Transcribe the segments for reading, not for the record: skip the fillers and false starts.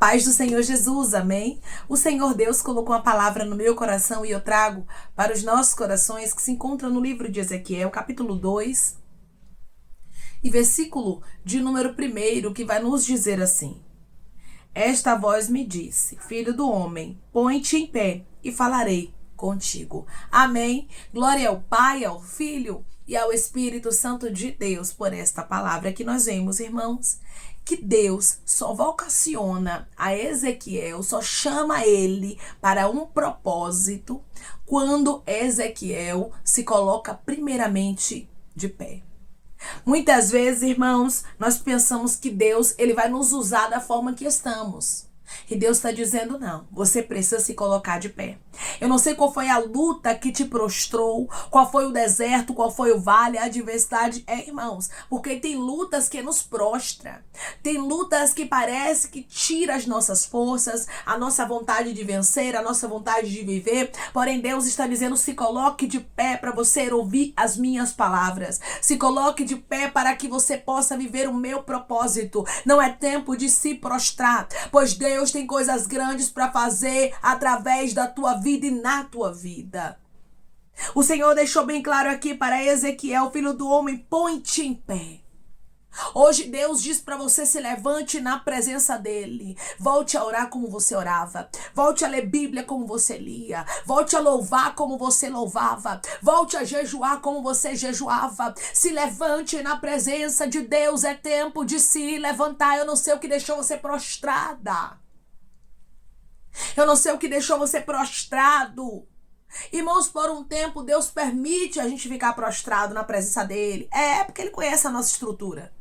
paz do Senhor Jesus, amém? O Senhor Deus colocou uma palavra no meu coração e eu trago para os nossos corações que se encontra no livro de Ezequiel, capítulo 2, e versículo de número 1, que vai nos dizer assim: Esta voz me disse, filho do homem, põe-te em pé e falarei contigo. Amém? Glória ao Pai, ao Filho e ao Espírito Santo de Deus por esta palavra que nós vemos, irmãos, que Deus só vocaciona a Ezequiel, só chama ele para um propósito quando Ezequiel se coloca primeiramente de pé. Muitas vezes, irmãos, nós pensamos que Deus ele vai nos usar da forma que estamos. E Deus está dizendo, não, você precisa se colocar de pé. Eu não sei qual foi a luta que te prostrou, qual foi o deserto, qual foi o vale, a adversidade. Irmãos, porque tem lutas que nos prostra. Tem lutas que parece que tira as nossas forças, a nossa vontade de vencer, a nossa vontade de viver. Porém, Deus está dizendo, se coloque de pé para você ouvir as minhas palavras. Se coloque de pé para que você possa viver o meu propósito. Não é tempo de se prostrar, pois Deus tem coisas grandes para fazer através da tua vida e na tua vida. O Senhor deixou bem claro aqui para Ezequiel, filho do homem, põe-te em pé. Hoje Deus diz para você, se levante na presença dele. Volte a orar como você orava. Volte a ler Bíblia como você lia. Volte a louvar como você louvava. Volte a jejuar como você jejuava. Se levante na presença de Deus. É tempo de se levantar. Eu não sei o que deixou você prostrada. Eu não sei o que deixou você prostrado. Irmãos, por um tempo Deus permite a gente ficar prostrado na presença dele. Porque ele conhece a nossa estrutura.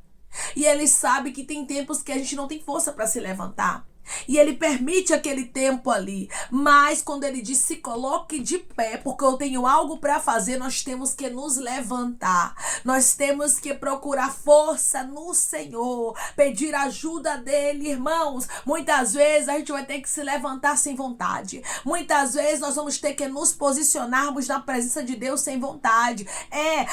E ele sabe que tem tempos que a gente não tem força para se levantar. E ele permite aquele tempo ali. Mas quando ele diz, se coloque de pé, porque eu tenho algo para fazer, nós temos que nos levantar. Nós temos que procurar força no Senhor, pedir ajuda dele, irmãos. Muitas vezes a gente vai ter que se levantar sem vontade. Muitas vezes nós vamos ter que nos posicionarmos na presença de Deus sem vontade.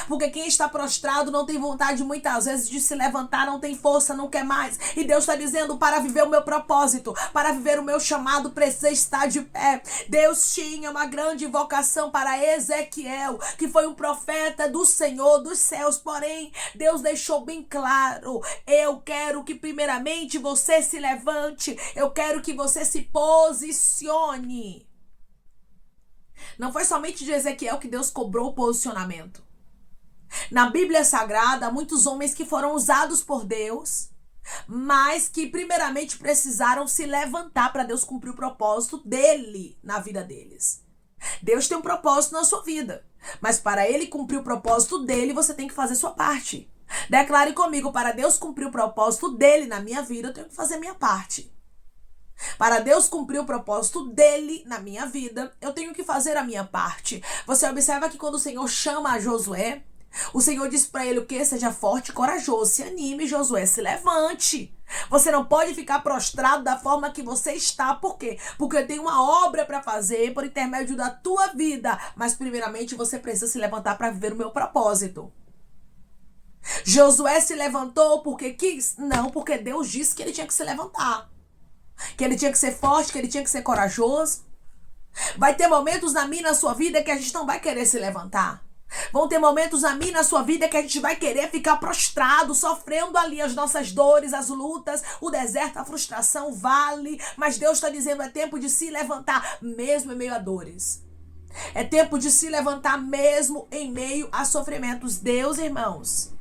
Porque quem está prostrado não tem vontade muitas vezes de se levantar, não tem força, não quer mais. E Deus está dizendo, para viver o meu propósito, para viver o meu chamado, precisa estar de pé. Deus tinha uma grande vocação para Ezequiel, que foi um profeta do Senhor dos céus. Porém, Deus deixou bem claro, eu quero que primeiramente você se levante, eu quero que você se posicione. Não foi somente de Ezequiel que Deus cobrou o posicionamento. Na Bíblia Sagrada, há muitos homens que foram usados por Deus, mas que primeiramente precisaram se levantar para Deus cumprir o propósito dele na vida deles. Deus tem um propósito na sua vida, mas para ele cumprir o propósito dele, você tem que fazer sua parte. Declare comigo, para Deus cumprir o propósito dele na minha vida, eu tenho que fazer minha parte. Para Deus cumprir o propósito dele na minha vida, eu tenho que fazer a minha parte. Você observa que quando o Senhor chama a Josué, o Senhor diz para ele o que? Seja forte e corajoso, se anime, Josué, se levante. Você não pode ficar prostrado da forma que você está. Por quê? Porque tem uma obra para fazer por intermédio da tua vida. Mas primeiramente você precisa se levantar para viver o meu propósito. Josué se levantou porque quis? Não, porque Deus disse que ele tinha que se levantar. Que ele tinha que ser forte, que ele tinha que ser corajoso. Vai ter momentos na minha e na sua vida que a gente não vai querer se levantar. Vão ter momentos na minha e na sua vida que a gente vai querer ficar prostrado, sofrendo ali as nossas dores, as lutas, o deserto, a frustração, o vale. Mas Deus está dizendo, é tempo de se levantar, mesmo em meio a dores. É tempo de se levantar mesmo em meio a sofrimentos. Deus, irmãos,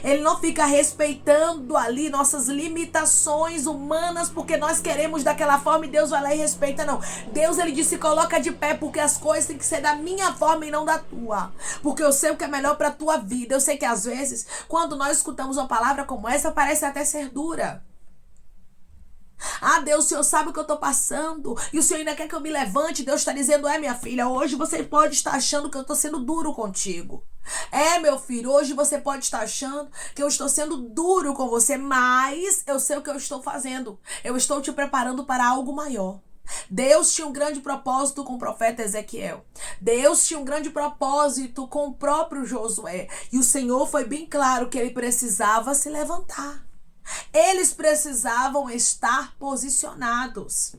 ele não fica respeitando ali nossas limitações humanas porque nós queremos daquela forma e Deus vai lá e respeita, não. Deus, ele disse, coloca de pé porque as coisas têm que ser da minha forma e não da tua. Porque eu sei o que é melhor para a tua vida. Eu sei que às vezes, quando nós escutamos uma palavra como essa, parece até ser dura. Deus, o Senhor sabe o que eu estou passando e o Senhor ainda quer que eu me levante. Deus está dizendo, minha filha, hoje você pode estar achando que eu estou sendo duro contigo. Meu filho, hoje você pode estar achando que eu estou sendo duro com você, mas eu sei o que eu estou fazendo. Eu estou te preparando para algo maior. Deus tinha um grande propósito com o profeta Ezequiel. Deus tinha um grande propósito com o próprio Josué. E o Senhor foi bem claro que ele precisava se levantar. Eles precisavam estar posicionados.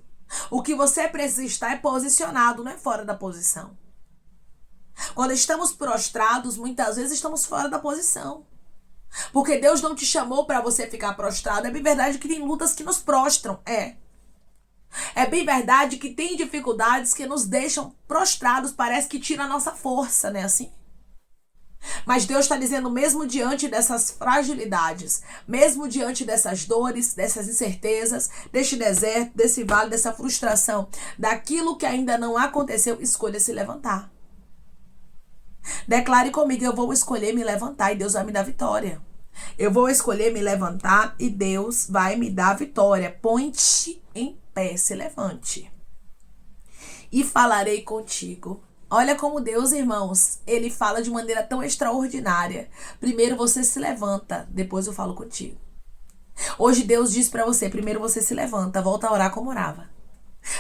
O que você precisa estar é posicionado, não é fora da posição. Quando estamos prostrados, muitas vezes estamos fora da posição. Porque Deus não te chamou para você ficar prostrado. É bem verdade que tem lutas que nos prostram. É bem verdade que tem dificuldades que nos deixam prostrados. Parece que tira a nossa força, né? Assim. Mas Deus está dizendo, mesmo diante dessas fragilidades, mesmo diante dessas dores, dessas incertezas, deste deserto, desse vale, dessa frustração, daquilo que ainda não aconteceu, escolha se levantar. Declare comigo, eu vou escolher me levantar e Deus vai me dar vitória. Eu vou escolher me levantar e Deus vai me dar vitória. Põe-te em pé, se levante. E falarei contigo. Olha como Deus, irmãos, ele fala de maneira tão extraordinária. Primeiro você se levanta, depois eu falo contigo. Hoje Deus diz para você, primeiro você se levanta, volta a orar como orava.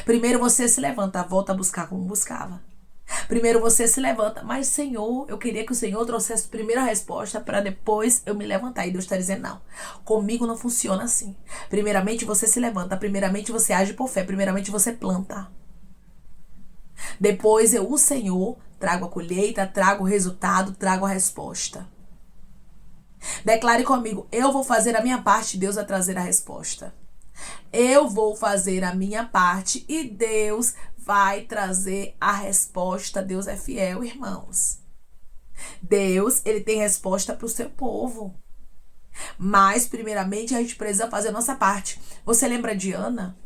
Primeiro você se levanta, volta a buscar como buscava. Primeiro você se levanta, mas Senhor, eu queria que o Senhor trouxesse primeiro a resposta para depois eu me levantar. E Deus está dizendo, não, comigo não funciona assim. Primeiramente você se levanta, primeiramente você age por fé, primeiramente você planta. Depois eu, o Senhor, trago a colheita, trago o resultado, trago a resposta. Declare comigo, eu vou fazer a minha parte, Deus vai trazer a resposta. Eu vou fazer a minha parte e Deus vai trazer a resposta. Deus é fiel, irmãos. Deus, ele tem resposta para o seu povo. Mas, primeiramente, a gente precisa fazer a nossa parte. Você lembra de Ana?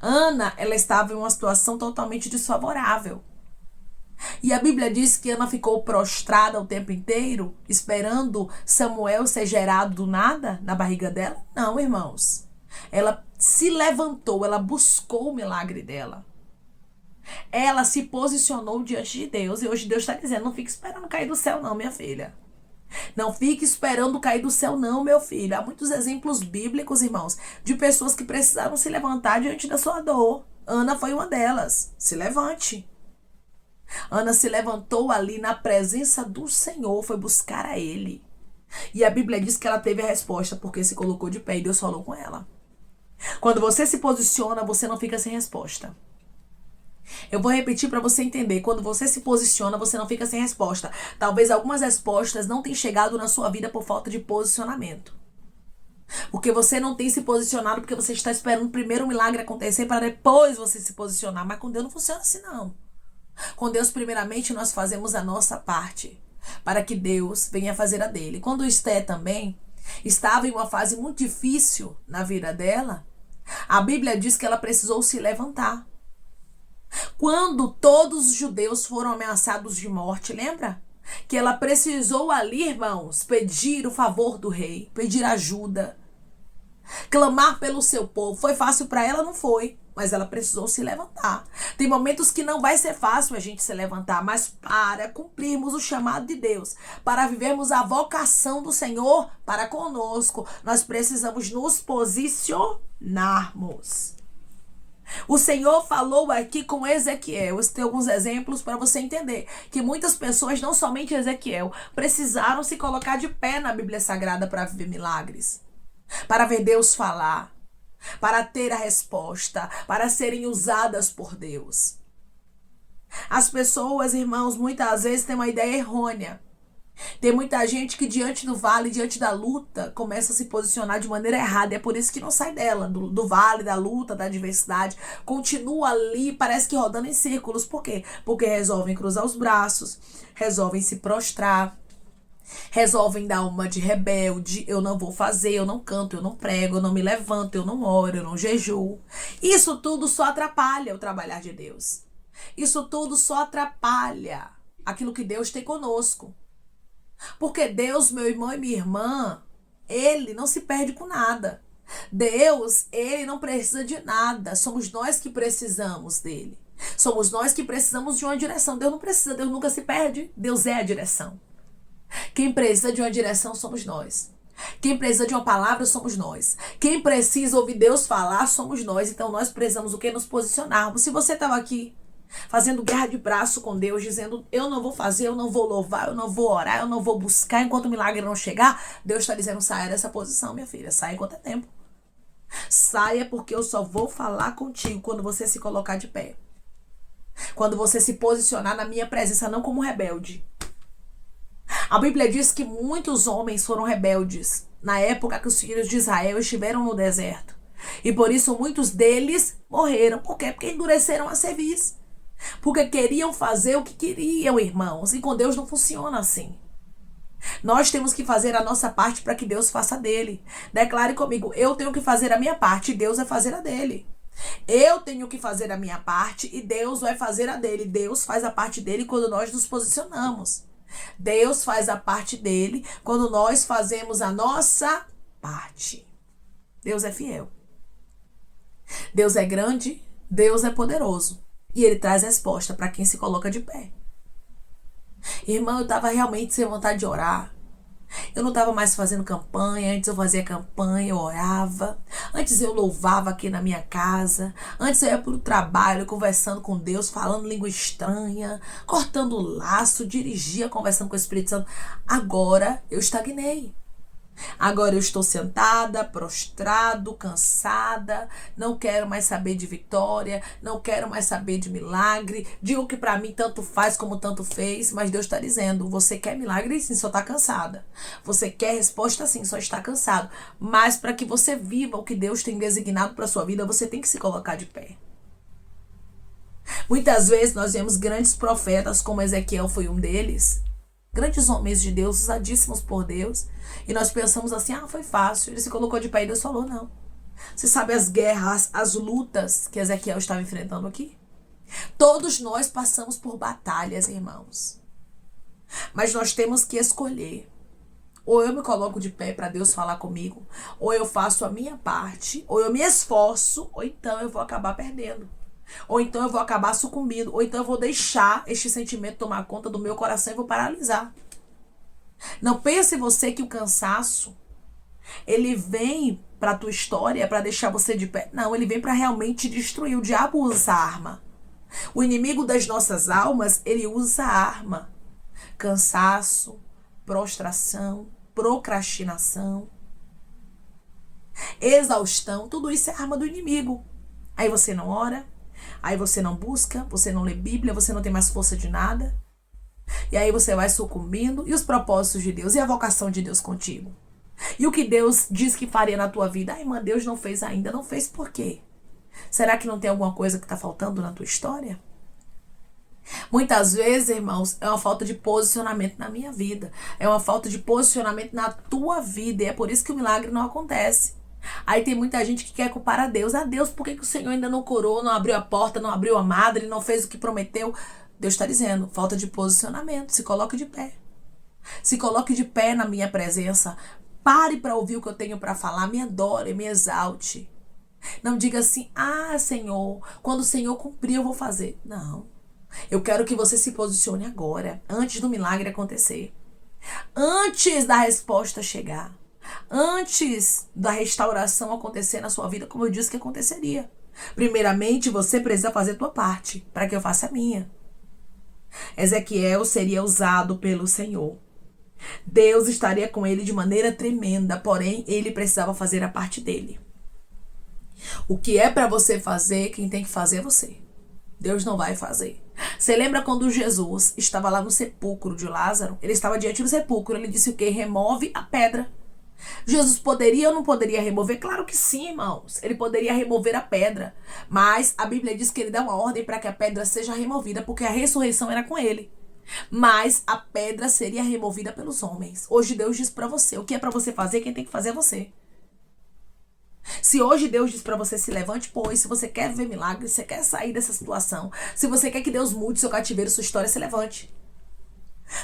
Ana, ela estava em uma situação totalmente desfavorável. E a Bíblia diz que Ana ficou prostrada o tempo inteiro, esperando Samuel ser gerado do nada na barriga dela? Não, irmãos. Ela se levantou, ela buscou o milagre dela. Ela se posicionou diante de Deus. E hoje Deus está dizendo, não fique esperando cair do céu não, minha filha. Não fique esperando cair do céu não, meu filho. Há muitos exemplos bíblicos, irmãos, de pessoas que precisaram se levantar diante da sua dor. Ana foi uma delas. Se levante. Ana se levantou ali na presença do Senhor, foi buscar a Ele. E a Bíblia diz que ela teve a resposta porque se colocou de pé e Deus falou com ela. Quando você se posiciona, você não fica sem resposta. Eu vou repetir para você entender. Quando você se posiciona, você não fica sem resposta. Talvez algumas respostas não tenham chegado na sua vida por falta de posicionamento. Porque você não tem se posicionado, porque você está esperando primeiro o milagre acontecer para depois você se posicionar. Mas com Deus não funciona assim, não. Com Deus, primeiramente, nós fazemos a nossa parte para que Deus venha fazer a dele. Quando Esté também estava em uma fase muito difícil na vida dela, a Bíblia diz que ela precisou se levantar. Quando todos os judeus foram ameaçados de morte, lembra? Que ela precisou ali, irmãos, pedir o favor do rei, pedir ajuda, clamar pelo seu povo. Foi fácil para ela? Não foi, mas ela precisou se levantar. Tem momentos que não vai ser fácil a gente se levantar, mas para cumprirmos o chamado de Deus, para vivermos a vocação do Senhor para conosco, nós precisamos nos posicionarmos. O Senhor falou aqui com Ezequiel. Eu tenho alguns exemplos para você entender que muitas pessoas, não somente Ezequiel, precisaram se colocar de pé na Bíblia Sagrada para viver milagres, para ver Deus falar, para ter a resposta, para serem usadas por Deus. As pessoas, irmãos, muitas vezes têm uma ideia errônea. Tem muita gente que diante do vale, diante da luta, começa a se posicionar de maneira errada. É por isso que não sai dela, do vale, da luta, da adversidade. Continua ali, parece que rodando em círculos. Por quê? Porque resolvem cruzar os braços, resolvem se prostrar, resolvem dar uma de rebelde. Eu não vou fazer, eu não canto, eu não prego, eu não me levanto, eu não oro, eu não jejuo. Isso tudo só atrapalha o trabalhar de Deus. Isso tudo só atrapalha aquilo que Deus tem conosco. Porque Deus, meu irmão e minha irmã, Ele não se perde com nada. Deus, Ele não precisa de nada. Somos nós que precisamos dEle. Somos nós que precisamos de uma direção. Deus não precisa, Deus nunca se perde. Deus é a direção. Quem precisa de uma direção somos nós. Quem precisa de uma palavra somos nós. Quem precisa ouvir Deus falar somos nós. Então nós precisamos o quê? Nos posicionarmos. Se você estava aqui fazendo guerra de braço com Deus, dizendo: eu não vou fazer, eu não vou louvar, eu não vou orar, eu não vou buscar enquanto o milagre não chegar. Deus está dizendo: saia dessa posição, minha filha, saia enquanto é tempo. Saia, porque eu só vou falar contigo quando você se colocar de pé. Quando você se posicionar na minha presença, não como rebelde. A Bíblia diz que muitos homens foram rebeldes na época que os filhos de Israel estiveram no deserto. E por isso muitos deles morreram. Por quê? Porque endureceram a cerviz. Porque queriam fazer o que queriam, irmãos. E com Deus não funciona assim. Nós temos que fazer a nossa parte para que Deus faça a dele. Declare comigo: eu tenho que fazer a minha parte e Deus vai fazer a dele. Eu tenho que fazer a minha parte e Deus vai fazer a dele. Deus faz a parte dele quando nós nos posicionamos. Deus faz a parte dele quando nós fazemos a nossa parte. Deus é fiel. Deus é grande, Deus é poderoso. E Ele traz resposta para quem se coloca de pé. Irmão, eu estava realmente sem vontade de orar. Eu não estava mais fazendo campanha. Antes eu fazia campanha, eu orava. Antes eu louvava aqui na minha casa. Antes eu ia para o trabalho, conversando com Deus, falando língua estranha, cortando laço, dirigia, conversando com o Espírito Santo. Agora eu estagnei. Agora eu estou sentada, prostrado, cansada, não quero mais saber de vitória, não quero mais saber de milagre. Digo que para mim tanto faz como tanto fez, mas Deus está dizendo: você quer milagre? Sim, só está cansada. Você quer resposta? Sim, só está cansado. Mas para que você viva o que Deus tem designado para sua vida, você tem que se colocar de pé. Muitas vezes nós vemos grandes profetas, como Ezequiel foi um deles, grandes homens de Deus, usadíssimos por Deus. E nós pensamos assim: foi fácil. Ele se colocou de pé e Deus falou: não. Você sabe as guerras, as lutas que Ezequiel estava enfrentando aqui? Todos nós passamos por batalhas, irmãos. Mas nós temos que escolher. Ou eu me coloco de pé para Deus falar comigo, ou eu faço a minha parte, ou eu me esforço, ou então eu vou acabar perdendo. Ou então eu vou acabar sucumbindo, ou então eu vou deixar este sentimento tomar conta do meu coração e vou paralisar. Não pense você que o cansaço, ele vem para a tua história para deixar você de pé. Não, ele vem para realmente destruir. O diabo usa a arma. O inimigo das nossas almas, ele usa a arma. Cansaço, prostração, procrastinação, exaustão, tudo isso é arma do inimigo. Aí você não ora, aí você não busca, você não lê Bíblia, você não tem mais força de nada. E aí você vai sucumbindo. E os propósitos de Deus? E a vocação de Deus contigo? E o que Deus diz que faria na tua vida? Irmã, Deus não fez ainda. Não fez por quê? Será que não tem alguma coisa que está faltando na tua história? Muitas vezes, irmãos, é uma falta de posicionamento na minha vida. É uma falta de posicionamento na tua vida. E é por isso que o milagre não acontece. Aí tem muita gente que quer culpar a Deus. Deus, por que o Senhor ainda não curou, não abriu a porta, não abriu a madre, não fez o que prometeu? Deus está dizendo: falta de posicionamento. Se coloque de pé. Se coloque de pé na minha presença. Pare para ouvir o que eu tenho para falar. Me adore, me exalte. Não diga assim: Senhor, quando o Senhor cumprir eu vou fazer. Não. Eu quero que você se posicione agora, antes do milagre acontecer. Antes da resposta chegar. Antes da restauração acontecer na sua vida, como eu disse que aconteceria. Primeiramente, você precisa fazer a tua parte, para que eu faça a minha. Ezequiel seria usado pelo Senhor. Deus estaria com ele de maneira tremenda, porém, ele precisava fazer a parte dele. O que é para você fazer, quem tem que fazer é você. Deus não vai fazer. Você lembra quando Jesus estava lá no sepulcro de Lázaro? Ele estava diante do sepulcro, ele disse o quê? Remove a pedra. Jesus poderia ou não poderia remover? Claro que sim, irmãos. Ele poderia remover a pedra. Mas a Bíblia diz que ele dá uma ordem para que a pedra seja removida, porque a ressurreição era com ele. Mas a pedra seria removida pelos homens. Hoje Deus diz para você: o que é para você fazer, quem tem que fazer é você. Se hoje Deus diz para você: se levante, pois, se você quer ver milagre, se você quer sair dessa situação, se você quer que Deus mude seu cativeiro, sua história, se levante.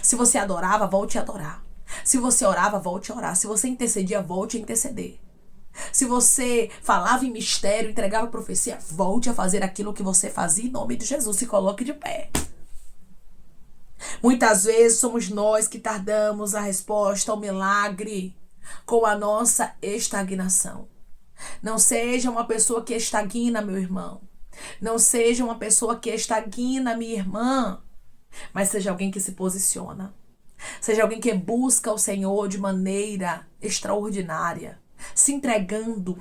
Se você adorava, volte a adorar. Se você orava, volte a orar. Se você intercedia, volte a interceder. Se você falava em mistério, entregava profecia, volte a fazer aquilo que você fazia em nome de Jesus. Se coloque de pé. Muitas vezes somos nós que tardamos a resposta ao milagre com a nossa estagnação. Não seja uma pessoa que estagna, meu irmão. Não seja uma pessoa que estagna, minha irmã, mas seja alguém que se posiciona. Seja alguém que busca o Senhor de maneira extraordinária. Se entregando,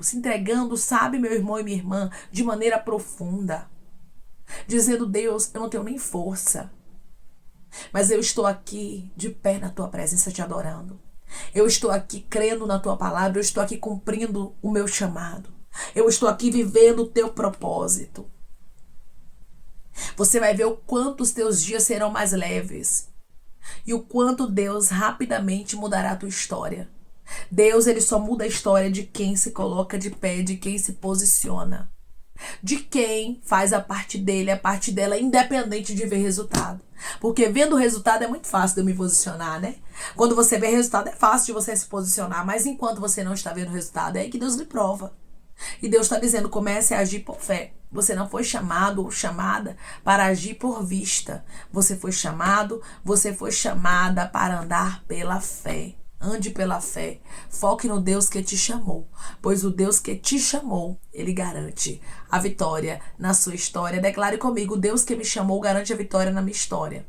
sabe, meu irmão e minha irmã, de maneira profunda. Dizendo, Deus, eu não tenho nem força, mas eu estou aqui de pé na tua presença te adorando. Eu estou aqui crendo na tua palavra, eu estou aqui cumprindo o meu chamado. Eu estou aqui vivendo o teu propósito. Você vai ver o quanto os teus dias serão mais leves e o quanto Deus rapidamente mudará a tua história. Deus, ele só muda a história de quem se coloca de pé, de quem se posiciona, de quem faz a parte dele, a parte dela, independente de ver resultado. Porque vendo o resultado é muito fácil de eu me posicionar, né? Quando você vê resultado é fácil de você se posicionar, mas enquanto você não está vendo o resultado, é aí que Deus lhe prova. E Deus está dizendo, comece a agir por fé. Você não foi chamado ou chamada para agir por vista. Você foi chamada para andar pela fé. Ande pela fé. Foque no Deus que te chamou. Pois o Deus que te chamou, ele garante a vitória na sua história. Declare comigo, o Deus que me chamou garante a vitória na minha história.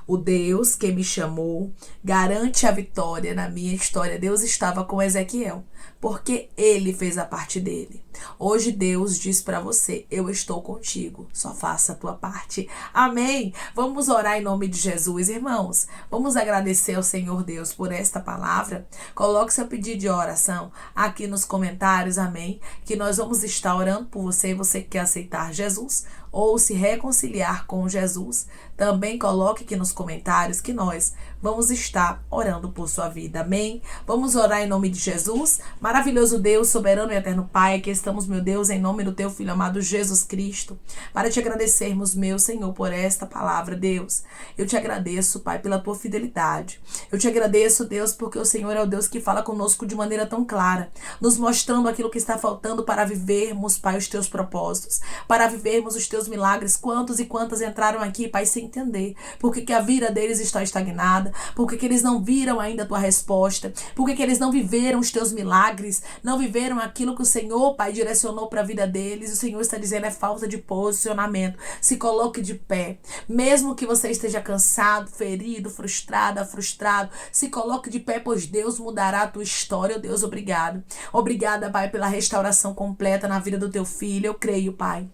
O Deus que me chamou garante a vitória na minha história. Deus estava com Ezequiel, porque ele fez a parte dele. Hoje Deus diz para você, eu estou contigo, só faça a tua parte. Amém? Vamos orar em nome de Jesus, irmãos. Vamos agradecer ao Senhor Deus por esta palavra. Coloque seu pedido de oração aqui nos comentários, amém? Que nós vamos estar orando por você, você que quer aceitar Jesus ou se reconciliar com Jesus. Também coloque aqui nos comentários que nós vamos estar orando por sua vida, amém? Vamos orar em nome de Jesus. Maravilhoso Deus, soberano e eterno Pai, aqui estamos, meu Deus, em nome do teu Filho amado Jesus Cristo, para te agradecermos, meu Senhor, por esta palavra, Deus. Eu te agradeço, Pai, pela tua fidelidade. Eu te agradeço, Deus, porque o Senhor é o Deus que fala conosco de maneira tão clara, nos mostrando aquilo que está faltando para vivermos, Pai, os teus propósitos, para vivermos os teus milagres. Quantos e quantas entraram aqui, Pai, sem entender por que a vida deles está estagnada, por que eles não viram ainda a tua resposta, por que eles não viveram os teus milagres, não viveram aquilo que o Senhor, Pai, direcionou para a vida deles. O Senhor está dizendo, é falta de posicionamento. Se coloque de pé, mesmo que você esteja cansado, ferido, frustrada, frustrado, se coloque de pé, pois Deus mudará a tua história. Deus, obrigado. Obrigada, Pai, pela restauração completa na vida do teu filho. Eu creio, Pai,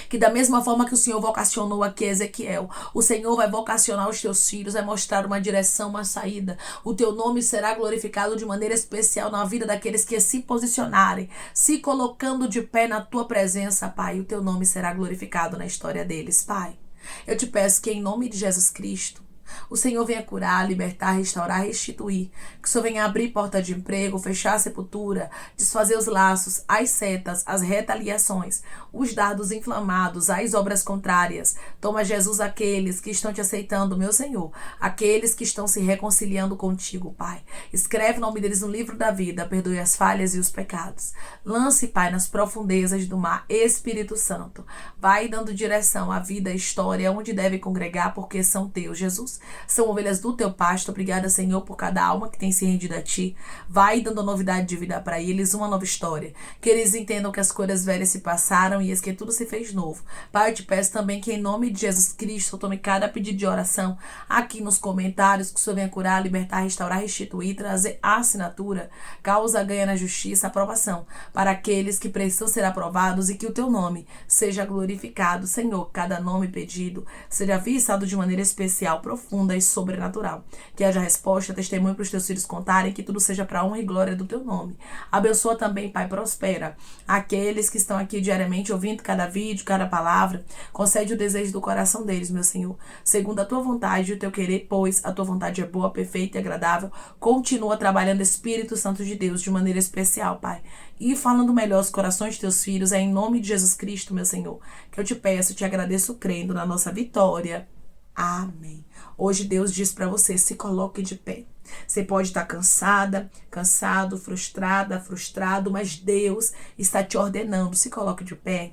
que da mesma forma que o Senhor vocacionou aqui Ezequiel, o Senhor vai vocacionar os teus filhos, vai mostrar uma direção, uma saída. O teu nome será glorificado de maneira especial na vida daqueles que se posicionarem, se colocando de pé na tua presença, Pai. O teu nome será glorificado na história deles, Pai. Eu te peço que em nome de Jesus Cristo, o Senhor venha curar, libertar, restaurar, restituir. Que o Senhor venha abrir porta de emprego, fechar a sepultura, desfazer os laços, as setas, as retaliações, os dardos inflamados, as obras contrárias. Toma, Jesus, aqueles que estão te aceitando, meu Senhor, aqueles que estão se reconciliando contigo, Pai. Escreve o nome deles no livro da vida, perdoe as falhas e os pecados. Lance, Pai, nas profundezas do mar. Espírito Santo, vai dando direção à vida, à história, onde deve congregar, porque são teus, Jesus. São ovelhas do teu pasto. Obrigada, Senhor, por cada alma que tem se rendido a ti. Vai dando novidade de vida para eles, uma nova história. Que eles entendam que as coisas velhas se passaram e que tudo se fez novo. Pai, eu te peço também que em nome de Jesus Cristo, tome cada pedido de oração aqui nos comentários, que o Senhor venha curar, libertar, restaurar, restituir, trazer assinatura, causa ganha na justiça, aprovação para aqueles que precisam ser aprovados, e que o teu nome seja glorificado, Senhor. Cada nome pedido seja visado de maneira especial, profunda e sobrenatural. Que haja resposta, testemunho para os teus filhos contarem, que tudo seja para a honra e glória do teu nome. Abençoa também, Pai, prospera aqueles que estão aqui diariamente ouvindo cada vídeo, cada palavra. Concede o desejo do coração deles, meu Senhor, segundo a tua vontade e o teu querer, pois a tua vontade é boa, perfeita e agradável. Continua trabalhando, Espírito Santo de Deus, de maneira especial, Pai, e falando melhor os corações de teus filhos. É em nome de Jesus Cristo, meu Senhor, que eu te peço, te agradeço, crendo na nossa vitória. Amém. Hoje Deus diz para você, se coloque de pé. Você pode estar cansada, cansado, frustrada, frustrado, mas Deus está te ordenando, se coloque de pé.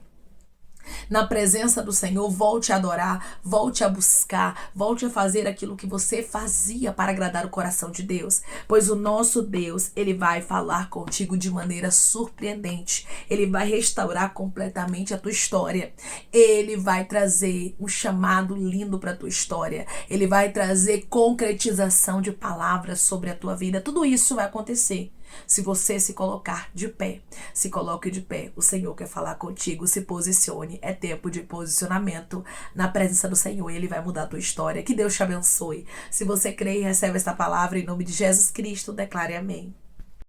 na presença do Senhor, volte a adorar, volte a buscar, volte a fazer aquilo que você fazia para agradar o coração de Deus, pois o nosso Deus, ele vai falar contigo de maneira surpreendente, ele vai restaurar completamente a tua história, ele vai trazer um chamado lindo para a tua história, ele vai trazer concretização de palavras sobre a tua vida. Tudo isso vai acontecer se você se colocar de pé. Se coloque de pé. O Senhor quer falar contigo. Se posicione. É tempo de posicionamento na presença do Senhor. Ele vai mudar a tua história. Que Deus te abençoe. Se você crê e recebe esta palavra em nome de Jesus Cristo, declare amém.